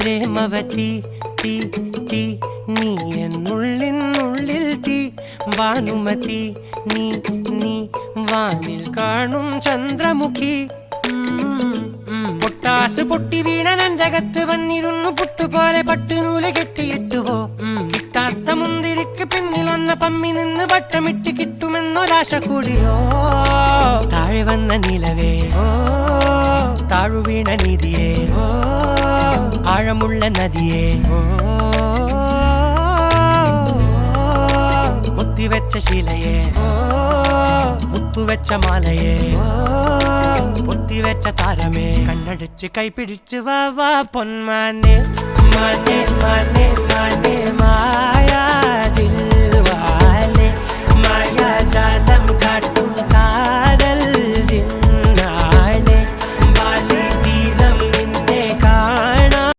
പ്രേമവതി തീ തീ നീ എന്നുള്ളിൽ തീ ഭാനുമതി നീ നീ വാനിൽ കാണും ചന്ദ്രമുഖി പൊട്ടാസ് പൊട്ടി വീണ നഞ്ചകത്ത് വന്നിരുന്നു പുട്ടുപോലെ പട്ടുനൂല് കെട്ടിയിട്ടുവോ കിട്ടാത്ത മുന്തിരിക്ക് പിന്നിലൊന്ന പമ്മി നിന്ന് വട്ടമിട്ട് കിട്ടുമെന്നൊരാശ കൂടിയോ താഴെ വന്ന നിലവേ ഓ താഴു വീണ നിധിയേ ഓ ആഴമുള്ള നദിയേ ഓ കൊത്തിവെച്ച ശിലയേ ഓ മുത്തുവെച്ച മാലയേ പൊത്തിവെച്ച താരമേ കണ്ണടിച്ച് കൈപിടിച്ച് വാ വാ പൊന്മാനെ മാനെ മാനെ മാനെ മായ